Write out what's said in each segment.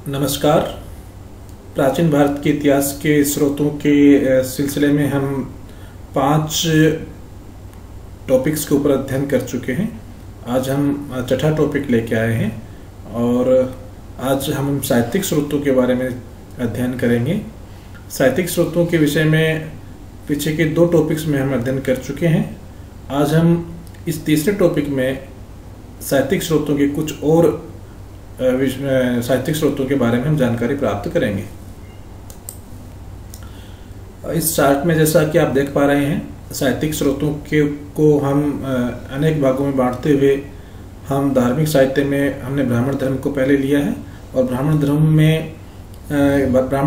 नमस्कार। प्राचीन भारत के इतिहास के स्रोतों के सिलसिले में हम 5 टॉपिक्स के ऊपर अध्ययन कर चुके हैं। आज हम छठा टॉपिक लेके आए हैं और आज हम साहित्यिक स्रोतों के बारे में अध्ययन करेंगे। साहित्यिक स्रोतों के विषय में पीछे के 2 टॉपिक्स में हम अध्ययन कर चुके हैं। आज हम इस तीसरे टॉपिक में साहित्यिक स्रोतों के कुछ और साहित्यिक स्रोतों के बारे में हम जानकारी प्राप्त करेंगे। इस चार्ट में जैसा कि आप देख पा रहे हैं, साहित्यिक स्रोतों को हम अनेक भागों में बांटते हुए हम धार्मिक साहित्य में हमने ब्राह्मण धर्म को पहले लिया है और ब्राह्मण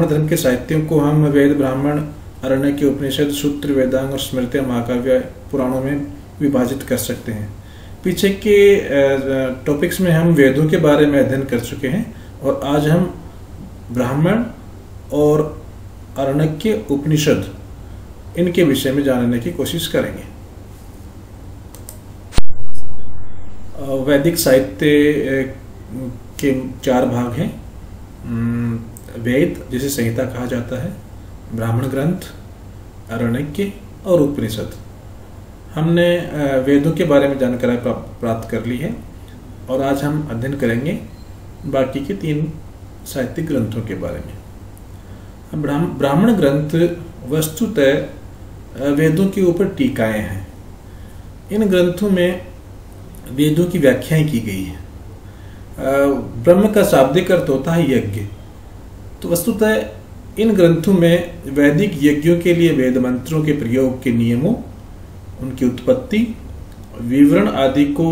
धर्म के साहित्यों को हम वेद, ब्राह्मण, आरण्यक, उपनिषद, सूत्र, वेदांग और स्मृतियां, महाकाव्य, पुराणों में विभाजित कर सकते हैं। पीछे के टॉपिक्स में हम वेदों के बारे में अध्ययन कर चुके हैं और आज हम ब्राह्मण और आरण्यक, उपनिषद, इनके विषय में जानने की कोशिश करेंगे। वैदिक साहित्य के 4 भाग हैं। वेद, जिसे संहिता कहा जाता है, ब्राह्मण ग्रंथ, आरण्यक और उपनिषद। हमने वेदों के बारे में जानकारी प्राप्त कर ली है और आज हम अध्ययन करेंगे बाकी के 3 साहित्यिक ग्रंथों के बारे में। ब्राह्मण ग्रंथ वस्तुतः वेदों के ऊपर टीकाएं हैं। इन ग्रंथों में वेदों की व्याख्याएं की गई हैं। ब्रह्म का शाब्दिक अर्थ होता है यज्ञ, तो वस्तुतः इन ग्रंथों में वैदिक यज्ञों के लिए वेद मंत्रों के प्रयोग के नियमों, उनकी उत्पत्ति, विवरण आदि को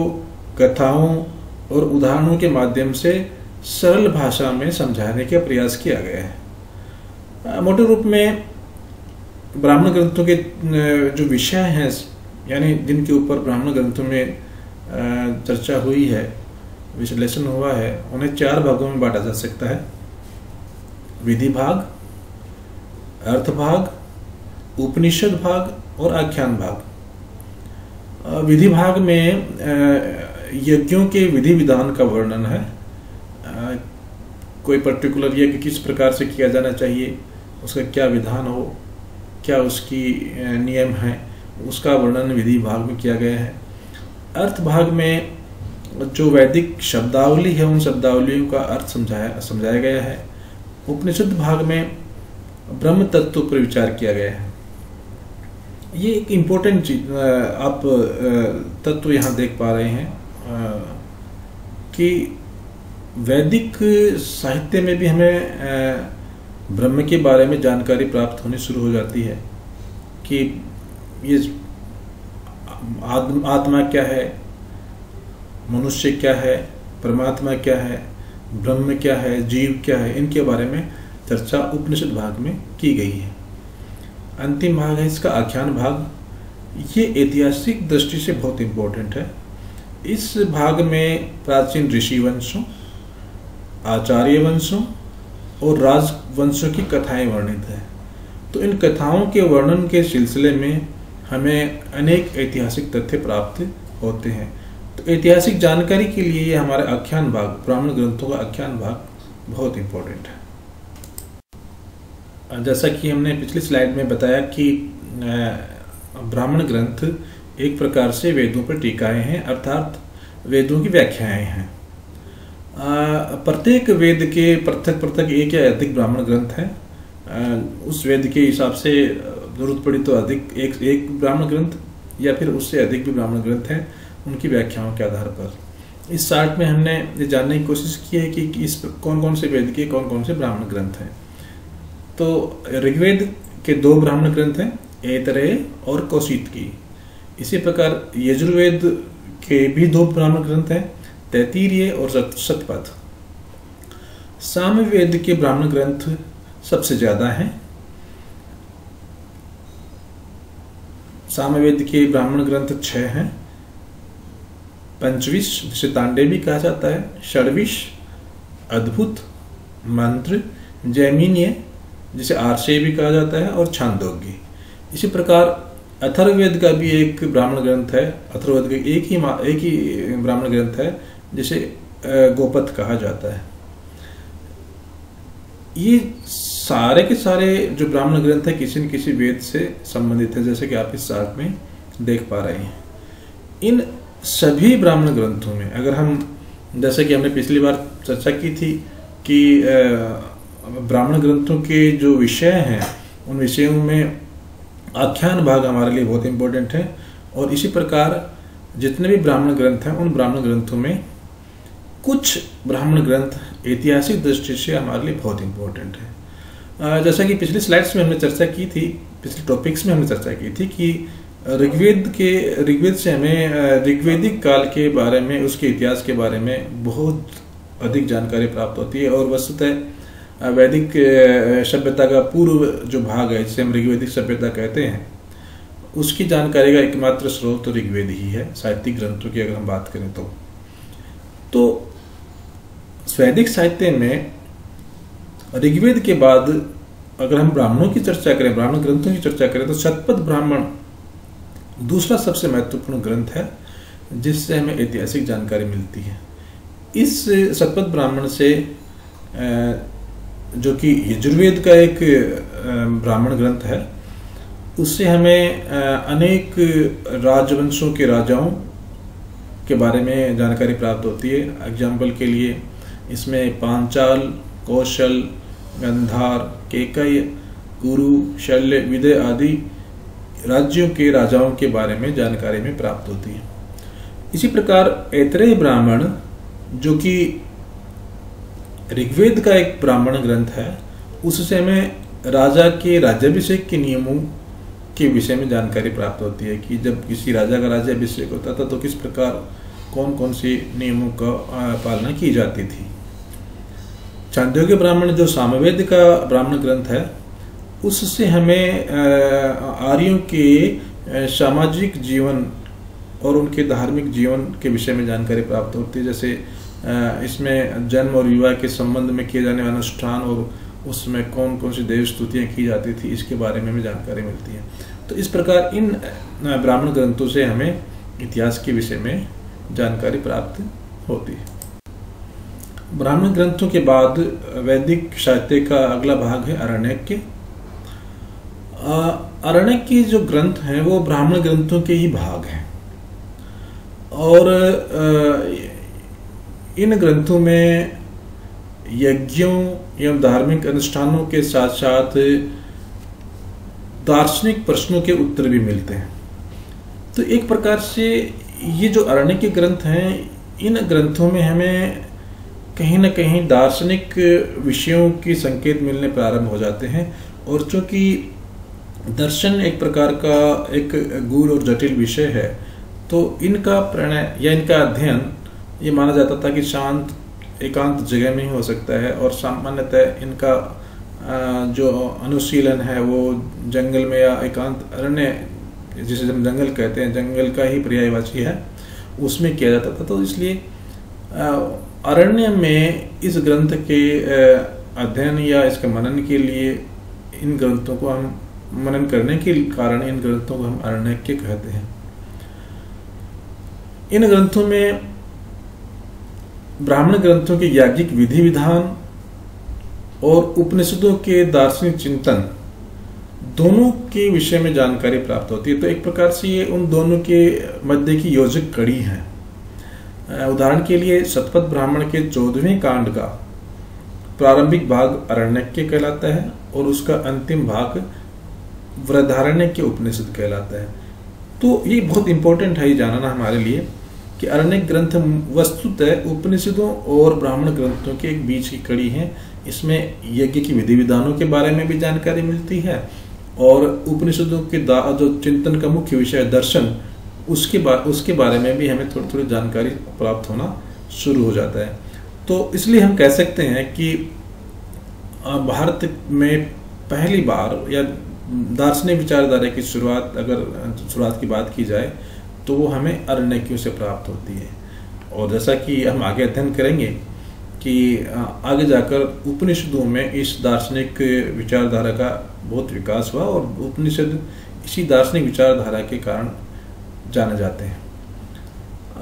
कथाओं और उदाहरणों के माध्यम से सरल भाषा में समझाने का प्रयास किया गया है। मोटे रूप में ब्राह्मण ग्रंथों के जो विषय हैं, यानी जिनके ऊपर ब्राह्मण ग्रंथों में चर्चा हुई है, विश्लेषण हुआ है, उन्हें 4 भागों में बांटा जा सकता है। विधि भाग, अर्थ भाग, उपनिषद भाग और आख्यान भाग। विधि भाग में यज्ञों के विधि विधान का वर्णन है। कोई पर्टिकुलर यज्ञ किस प्रकार से किया जाना चाहिए, उसका क्या विधान हो, क्या उसकी नियम है, उसका वर्णन विधि भाग में किया गया है। अर्थ भाग में जो वैदिक शब्दावली है, उन शब्दावलियों का अर्थ समझाया गया है। उपनिषद भाग में ब्रह्म तत्व पर विचार किया गया है। ये एक इम्पोर्टेंट चीज आप तत्व यहाँ देख पा रहे हैं कि वैदिक साहित्य में भी हमें ब्रह्म के बारे में जानकारी प्राप्त होनी शुरू हो जाती है कि ये आत्मा क्या है, मनुष्य क्या है, परमात्मा क्या है, ब्रह्म क्या है, जीव क्या है, इनके बारे में चर्चा उपनिषद भाग में की गई है। अंतिम भाग है इसका आख्यान भाग। ये ऐतिहासिक दृष्टि से बहुत इम्पोर्टेंट है। इस भाग में प्राचीन ऋषि वंशों, आचार्य वंशों और राजवंशों की कथाएं वर्णित है। तो इन कथाओं के वर्णन के सिलसिले में हमें अनेक ऐतिहासिक तथ्य प्राप्त होते हैं। तो ऐतिहासिक जानकारी के लिए ये हमारे आख्यान भाग, ब्राह्मण ग्रंथों का आख्यान भाग बहुत इम्पोर्टेंट है। जैसा कि हमने पिछली स्लाइड में बताया कि ब्राह्मण ग्रंथ एक प्रकार से वेदों पर टीकाएं हैं, अर्थात वेदों की व्याख्याएं हैं। प्रत्येक वेद के पृथक एक या अधिक ब्राह्मण ग्रंथ हैं। उस वेद के हिसाब से जरूरत पड़ी तो अधिक एक ब्राह्मण ग्रंथ या फिर उससे अधिक भी ब्राह्मण ग्रंथ हैं, उनकी व्याख्याओं के आधार पर। इस चार्ट में हमने ये जानने की कोशिश की है कि इस कौन कौन से वेद के कौन कौन से ब्राह्मण ग्रंथ हैं। तो ऋग्वेद के 2 ब्राह्मण ग्रंथ हैं, ऐतरेय और कौशितकी। इसी प्रकार यजुर्वेद के भी 2 ब्राह्मण ग्रंथ हैं, तैत्तिरीय और शतपथ। सामवेद के ब्राह्मण ग्रंथ सबसे ज्यादा हैं। सामवेद के ब्राह्मण ग्रंथ 6 हैं। पंचविश, जिसे तांडेवी कहा जाता है, षड्विश, अद्भुत, मंत्र, जैमिनीय, जिसे आर्षेय भी कहा जाता है, और छांदोग्य। इसी प्रकार अथर्ववेद का भी एक ब्राह्मण ग्रंथ है। अथर्ववेद का एक ही ब्राह्मण ग्रंथ है जिसे गोपथ कहा जाता है। ये सारे के सारे जो ब्राह्मण ग्रंथ है किसी न किसी वेद से संबंधित है, जैसे कि आप इस चार्ट में देख पा रहे हैं। इन सभी ब्राह्मण ग्रंथों में अगर हम, जैसे कि हमने पिछली बार चर्चा की थी कि ब्राह्मण ग्रंथों के जो विषय हैं उन विषयों में आख्यान भाग हमारे लिए बहुत इंपॉर्टेंट है, और इसी प्रकार जितने भी ब्राह्मण ग्रंथ हैं उन ब्राह्मण ग्रंथों में कुछ ब्राह्मण ग्रंथ ऐतिहासिक दृष्टि से हमारे लिए बहुत इंपॉर्टेंट है। जैसा कि पिछली स्लाइड्स में हमने चर्चा की थी, पिछले टॉपिक्स में हमने चर्चा की थी कि ऋग्वेद से हमें ऋग्वेदिक काल के बारे में, उसके इतिहास के बारे में बहुत अधिक जानकारी प्राप्त होती है, और वस्तुतः वैदिक सभ्यता का पूर्व जो भाग है जिसे हम ऋग्वेदिक सभ्यता कहते हैं, उसकी जानकारी का एकमात्र स्रोत तो ऋग्वेद ही है साहित्यिक ग्रंथों की अगर हम बात करें तो वैदिक साहित्य में ऋग्वेद के बाद अगर हम ब्राह्मणों की चर्चा करें, ब्राह्मण ग्रंथों की चर्चा करें, तो शतपथ ब्राह्मण दूसरा सबसे महत्वपूर्ण ग्रंथ है जिससे हमें ऐतिहासिक जानकारी मिलती है। इस शतपथ ब्राह्मण से, जो कि यजुर्वेद का एक ब्राह्मण ग्रंथ है, उससे हमें अनेक राजवंशों के राजाओं के बारे में जानकारी प्राप्त होती है। एग्जाम्पल के लिए इसमें पांचाल, कौशल, गंधार, केकय, कुरु, शल्य, विदय आदि राज्यों के राजाओं के बारे में जानकारी में प्राप्त होती है। इसी प्रकार ऐतरेय ब्राह्मण, जो कि ऋग्वेद का एक ब्राह्मण ग्रंथ है, उससे हमें राजा के राज्याभिषेक के नियमों के विषय में जानकारी प्राप्त होती है कि जब किसी राजा का राज्याभिषेक होता था तो किस प्रकार कौन कौन से नियमों का पालना की जाती थी। छांदोग्य ब्राह्मण जो सामवेद का ब्राह्मण ग्रंथ है, उससे हमें आर्यों के सामाजिक जीवन और उनके धार्मिक जीवन के विषय में जानकारी प्राप्त होती है। जैसे इसमें जन्म और विवाह के संबंध में किए जाने वाले अनुष्ठान और उसमें कौन कौन सी देव स्तुतियाँ की जाती थी, इसके बारे में भी जानकारी मिलती है। तो इस प्रकार इन ब्राह्मण ग्रंथों से हमें इतिहास के विषय में जानकारी प्राप्त होती है। ब्राह्मण ग्रंथों के बाद वैदिक साहित्य का अगला भाग है आरण्यक। आरण्यक की जो ग्रंथ हैं वो ब्राह्मण ग्रंथों के ही भाग हैं, और इन ग्रंथों में यज्ञों एवं धार्मिक अनुष्ठानों के साथ साथ दार्शनिक प्रश्नों के उत्तर भी मिलते हैं। तो एक प्रकार से ये जो आरण्यक के ग्रंथ हैं, इन ग्रंथों में हमें कहीं ना कहीं दार्शनिक विषयों की संकेत मिलने प्रारंभ हो जाते हैं, और चूंकि दर्शन एक प्रकार का एक गूढ़ और जटिल विषय है, तो इनका प्रणय या इनका अध्ययन ये माना जाता था कि शांत एकांत जगह में ही हो सकता है, और सामान्यतः इनका जो अनुशीलन है वो जंगल में या एकांत अरण्य, जिसे हम जंगल कहते हैं, जंगल का ही पर्यायवाची है, उसमें किया जाता था। तो इसलिए अरण्य में इस ग्रंथ के अध्ययन या इसके मनन के लिए इन ग्रंथों को हम मनन करने के कारण इन ग्रंथों को हम आरण्यक कहते हैं। इन ग्रंथों में ब्राह्मण ग्रंथों के याज्ञिक विधि विधान और उपनिषदों के दार्शनिक चिंतन दोनों के विषय में जानकारी प्राप्त होती है। तो एक प्रकार से ये उन दोनों के मध्य की योजक कड़ी है। उदाहरण के लिए शतपथ ब्राह्मण के 14वें कांड का प्रारंभिक भाग आरण्यक कहलाता है, और उसका अंतिम भाग वृहदारण्यक उपनिषद कहलाता है। तो ये बहुत इंपॉर्टेंट है ये जानना हमारे लिए कि आरण्यक ग्रंथ वस्तुतः उपनिषदों और ब्राह्मण ग्रंथों के एक बीच की कड़ी है। इसमें यज्ञ की विधि विधानों के बारे में भी जानकारी मिलती है, और उपनिषदों के जो चिंतन का मुख्य विषय दर्शन, उसके बारे में भी हमें थोड़ी थोड़ी जानकारी प्राप्त होना शुरू हो जाता है। तो इसलिए हम कह सकते हैं कि भारत में पहली बार या दार्शनिक विचारधारा की शुरुआत की बात की जाए तो वो हमें आरण्यकों से प्राप्त होती है। और जैसा कि हम आगे अध्ययन करेंगे कि आगे जाकर उपनिषदों में इस दार्शनिक विचारधारा का बहुत विकास हुआ, और उपनिषद इसी दार्शनिक विचारधारा के कारण जाने जाते हैं।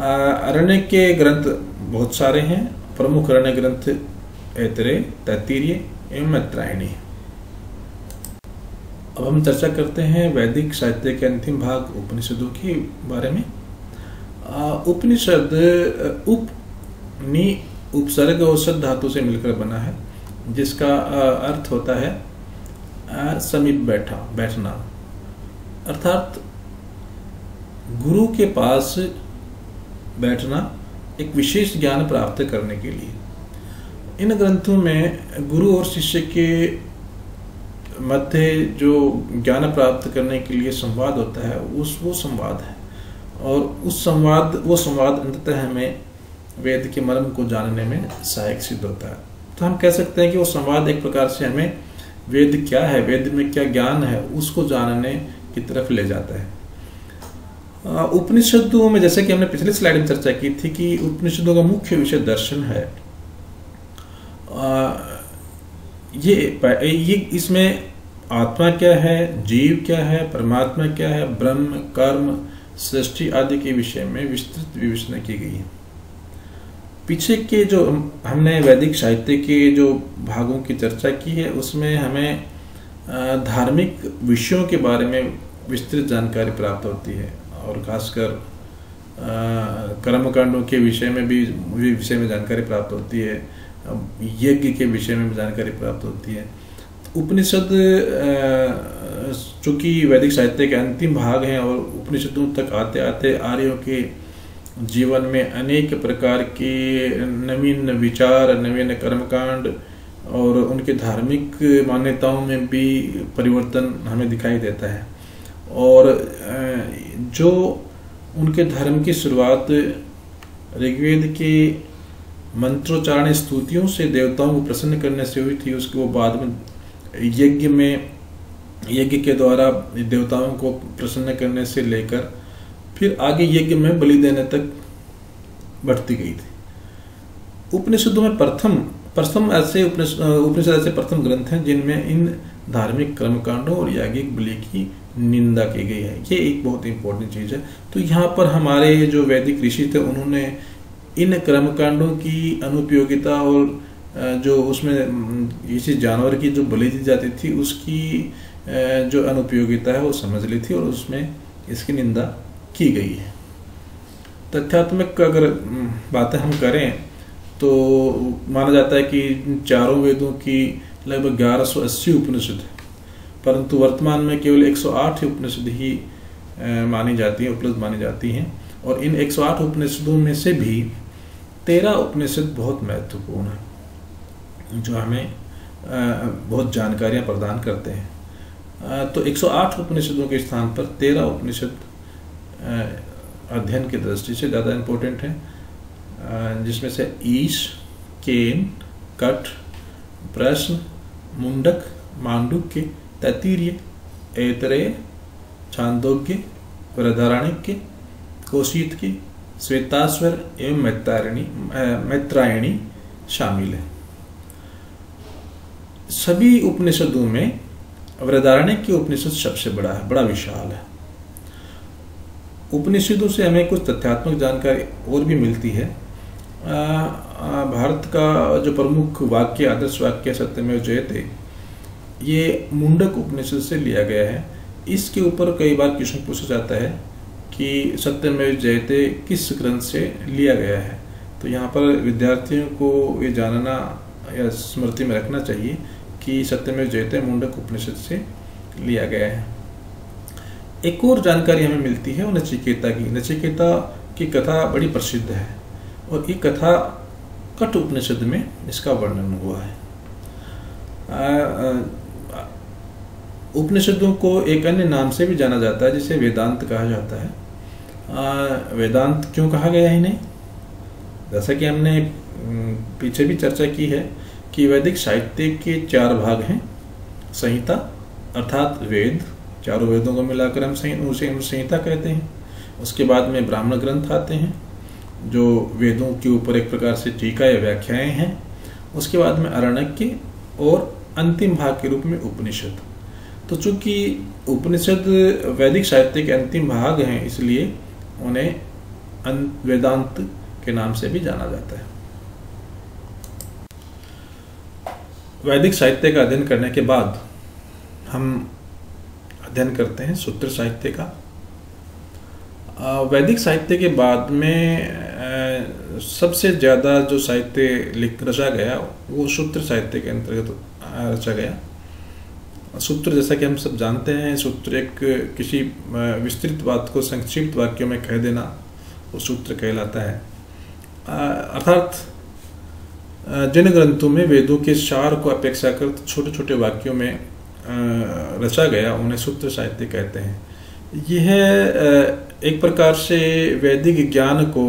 आरण्यक के ग्रंथ बहुत सारे हैं। प्रमुख आरण्यक ग्रंथ ऐतरेय, तैत्तिरीय, एवं मैत्रायणी। अब हम चर्चा करते हैं वैदिक साहित्य के अंतिम भाग उपनिषदों के बारे में। उपनिषद उप नि उपसर्ग और सद धातु से मिलकर बना है, जिसका अर्थ होता है समीप बैठना, अर्थात गुरु के पास बैठना एक विशेष ज्ञान प्राप्त करने के लिए। इन ग्रंथों में गुरु और शिष्य के मध्य जो ज्ञान प्राप्त करने के लिए संवाद होता है वो संवाद है, और वो संवाद अंततः हमें वेद के मर्म को जानने में सहायक सिद्ध होता है। तो हम कह सकते हैं कि वो संवाद एक प्रकार से हमें वेद क्या है, वेद में क्या ज्ञान है, उसको जानने की तरफ ले जाता है। उपनिषदों में, जैसे कि हमने पिछले स्लाइड में चर्चा की थी, कि उपनिषदों का मुख्य विषय दर्शन है। ये इसमें आत्मा क्या है, जीव क्या है, परमात्मा क्या है, ब्रह्म, कर्म, सृष्टि आदि के विषय में विस्तृत विवेचना की गई है। पीछे के जो हमने वैदिक साहित्य के जो भागों की चर्चा की है, उसमें हमें धार्मिक विषयों के बारे में विस्तृत जानकारी प्राप्त होती है, और खासकर कर्मकांडों के विषय में भी जानकारी प्राप्त होती है, यज्ञ के विषय में भी जानकारी प्राप्त होती है। उपनिषद चूंकि वैदिक साहित्य के अंतिम भाग हैं, और उपनिषदों तक आते आते आर्यों के जीवन में अनेक प्रकार के नवीन विचार, नवीन कर्मकांड और उनके धार्मिक मान्यताओं में भी परिवर्तन हमें दिखाई देता है। और जो उनके धर्म की शुरुआत ऋग्वेद के मंत्रोच्चारण स्तुतियों से देवताओं को प्रसन्न करने से हुई थी, उसके वो बाद में यज्ञ के द्वारा देवताओं को प्रसन्न करने से लेकर फिर आगे यज्ञ में बलि देने तक बढ़ती गई थी। उपनिषदों में उपनिषद ऐसे प्रथम ग्रंथ हैं जिनमें इन धार्मिक कर्मकांडों और याज्ञिक बलि की निंदा की गई है। ये एक बहुत इंपॉर्टेंट चीज है। तो यहाँ पर हमारे जो वैदिक ऋषि थे, उन्होंने इन कर्मकांडों की अनुपयोगिता और जो उसमें किसी जानवर की जो बलि दी जाती थी उसकी जो अनुपयोगिता है वो समझ ली थी, और उसमें इसकी निंदा की गई है। तथ्यात्मक अगर बातें हम करें तो माना जाता है कि चारों वेदों की लगभग 1180 उपनिषद है, परंतु वर्तमान में केवल 108 उपनिषद ही उपलब्ध मानी जाती हैं। और इन 108 उपनिषदों में से भी 13 उपनिषद बहुत महत्वपूर्ण है, जो हमें बहुत जानकारियां प्रदान करते हैं। तो 108 उपनिषदों के स्थान पर 13 उपनिषद अध्ययन की दृष्टि से ज़्यादा इम्पोर्टेंट है, जिसमें से ईश, केन, कठ, प्रश्न, मुंडक, मांडुक्य, तैत्तिरीय, ऐतरेय, छांदोग्य, बृहदारण्यक, कौशितकी, श्वेताश्वर एवं मैत्रायणी शामिल है। सभी उपनिषदों में बृहदारण्यक के उपनिषद सबसे बड़ा विशाल है। उपनिषदों से हमें कुछ तथ्यात्मक जानकारी और भी मिलती है। भारत का जो प्रमुख वाक्य, आदर्श वाक्य सत्यमेव जयते, ये मुंडक उपनिषद से लिया गया है। इसके ऊपर कई बार क्वेश्चन पूछा जाता है कि सत्यमेव जयते किस ग्रंथ से लिया गया है। तो यहाँ पर विद्यार्थियों को ये जानना या स्मृति में रखना चाहिए कि सत्यमेव जयते मुंडक उपनिषद से लिया गया है। एक और जानकारी हमें मिलती है वो नचिकेता की। नचिकेता की कथा बड़ी प्रसिद्ध है, और ये कथा कठ उपनिषद में इसका वर्णन हुआ है। उपनिषदों को एक अन्य नाम से भी जाना जाता है, जिसे वेदांत कहा जाता है। वेदांत क्यों कहा गया इन्हें? जैसा कि हमने पीछे भी चर्चा की है कि वैदिक साहित्य के 4 भाग हैं। संहिता अर्थात वेद, चारों वेदों को मिलाकर हम उसे संहिता कहते हैं। उसके बाद में ब्राह्मण ग्रंथ आते हैं, जो वेदों के ऊपर एक प्रकार से टीका या व्याख्याएं हैं। उसके बाद में आरण्यक, और अंतिम भाग के रूप में उपनिषद। तो चूंकि उपनिषद वैदिक साहित्य के अंतिम भाग हैं, इसलिए उन्हें वेदांत के नाम से भी जाना जाता है। वैदिक साहित्य का अध्ययन करने के बाद हम अध्ययन करते हैं सूत्र साहित्य का। वैदिक साहित्य के बाद में सबसे ज़्यादा जो साहित्य रचा गया वो सूत्र साहित्य के अंतर्गत रचा गया। सूत्र, जैसा कि हम सब जानते हैं, सूत्र एक किसी विस्तृत बात को संक्षिप्त वाक्यों में कह देना वो सूत्र कहलाता है। अर्थात जिन ग्रंथों में वेदों के सार को अपेक्षाकृत छोटे छोटे वाक्यों में रचा गया उन्हें सूत्र साहित्य कहते हैं। यह एक प्रकार से वैदिक ज्ञान को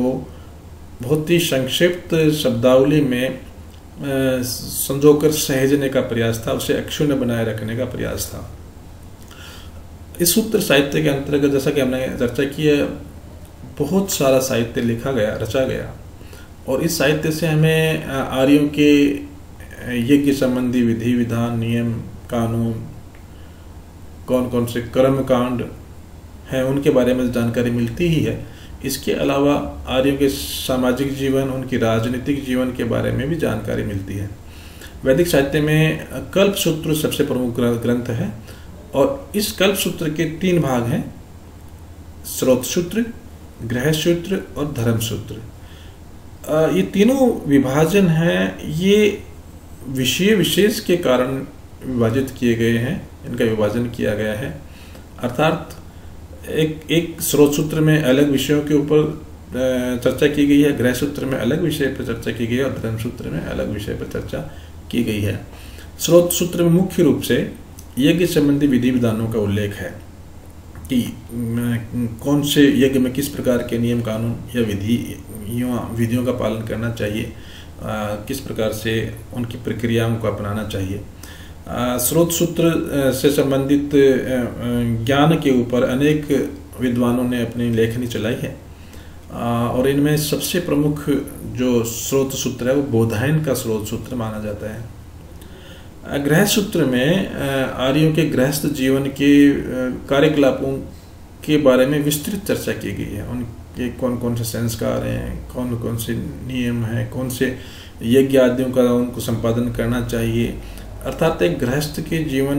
बहुत ही संक्षिप्त शब्दावली में संजोकर सहेजने का प्रयास था, उसे अक्षुण्ण बनाए रखने का प्रयास था। इस सूत्र साहित्य के अंतर्गत, जैसा कि हमने चर्चा की है, बहुत सारा साहित्य लिखा गया, रचा गया, और इस साहित्य से हमें आर्यों के यज्ञ संबंधी विधि विधान, नियम कानून, कौन कौन से कर्म कांड हैं उनके बारे में जानकारी मिलती ही है। इसके अलावा आर्यों के सामाजिक जीवन, उनकी राजनीतिक जीवन के बारे में भी जानकारी मिलती है। वैदिक साहित्य में कल्प सूत्र सबसे प्रमुख ग्रंथ है, और इस कल्प सूत्र के 3 भाग हैं: स्रोत सूत्र, गृह सूत्र और धर्म सूत्र। ये तीनों विभाजन हैं, ये विषय विशेष के कारण विभाजित किए गए हैं, इनका विभाजन किया गया है। अर्थात एक स्रोत सूत्र में अलग विषयों के ऊपर चर्चा की गई है, गृह सूत्र में अलग विषय पर चर्चा की गई है, और धर्म सूत्र में अलग विषय पर चर्चा की गई है। स्रोत सूत्र में मुख्य रूप से यज्ञ संबंधी विधि विधानों का उल्लेख है कि कौन से यज्ञ में किस प्रकार के नियम कानून या विधियों का पालन करना चाहिए, किस प्रकार से उनकी प्रक्रियाओं को अपनाना चाहिए। स्रोत सूत्र से संबंधित ज्ञान के ऊपर अनेक विद्वानों ने अपनी लेखनी चलाई है, और इनमें सबसे प्रमुख जो स्रोत सूत्र है वो बोधायन का स्रोत सूत्र माना जाता है। गृह सूत्र में आर्यों के गृहस्थ जीवन के कार्यकलापों के बारे में विस्तृत चर्चा की गई है। उनके कौन कौन से संस्कार हैं, कौन कौन से नियम हैं, कौन से यज्ञ आदियों का उनको संपादन करना चाहिए। अर्थात एक गृहस्थ के जीवन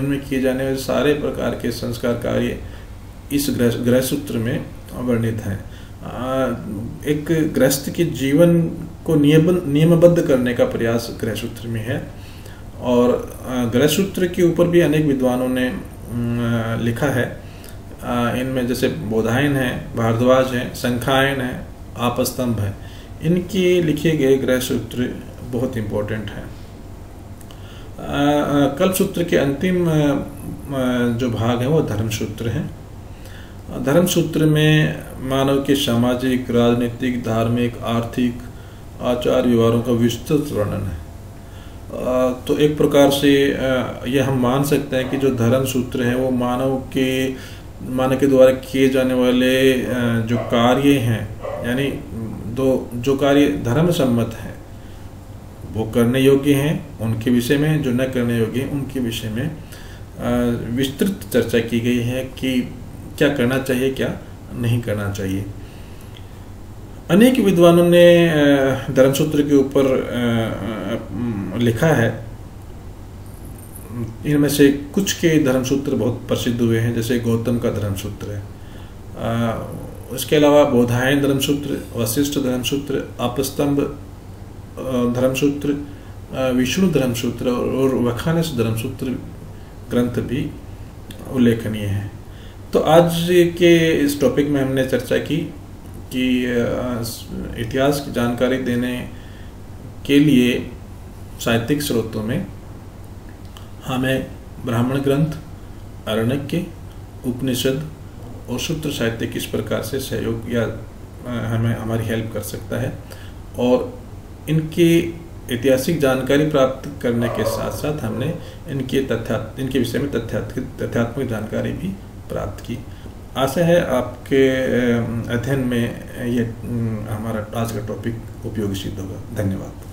में किए जाने वाले सारे प्रकार के संस्कार कार्य इस गृह सूत्र में वर्णित हैं। एक गृहस्थ के जीवन को नियमबद्ध करने का प्रयास गृह सूत्र में है, और गृह सूत्र के ऊपर भी अनेक विद्वानों ने लिखा है। इनमें जैसे बोधायन है, भारद्वाज है, संखायन है, आपस्तंभ है। इनके लिखे गए गृह सूत्र बहुत इम्पोर्टेंट हैं। कल्प सूत्र के अंतिम जो भाग है वो धर्म सूत्र है। धर्म सूत्र में मानव के सामाजिक, राजनीतिक, धार्मिक, आर्थिक, आचार व्यवहारों का विस्तृत वर्णन है। तो एक प्रकार से यह हम मान सकते हैं कि जो धर्म सूत्र है वो मानव के द्वारा किए जाने वाले जो कार्य हैं, यानी जो कार्य धर्म सम्मत हैं वो करने योग्य हैं उनके विषय में, जो न करने योग्य हैं उनके विषय में विस्तृत चर्चा की गई है कि क्या करना चाहिए, क्या नहीं करना चाहिए। अनेक विद्वानों ने धर्मसूत्र के ऊपर लिखा है। इनमें से कुछ के धर्मसूत्र बहुत प्रसिद्ध हुए हैं, जैसे गौतम का धर्मसूत्र है। उसके अलावा बोधायन धर्मसूत्र, वशिष्ठ धर्मसूत्र, आपस्तंभ धर्मसूत्र, विष्णु धर्मसूत्र और वखानस धर्मसूत्र ग्रंथ भी उल्लेखनीय हैं। तो आज के इस टॉपिक में हमने चर्चा की कि इतिहास की जानकारी देने के लिए साहित्यिक स्रोतों में हमें ब्राह्मण ग्रंथ, आरण्यक, उपनिषद और सूत्र साहित्य किस प्रकार से सहयोग या हमें हमारी हेल्प कर सकता है, और इनकी ऐतिहासिक जानकारी प्राप्त करने के साथ साथ हमने इनके विषय में तथ्यात्मक जानकारी भी प्राप्त की। आशा है आपके अध्ययन में ये हमारा आज का टॉपिक उपयोगी सिद्ध होगा। धन्यवाद।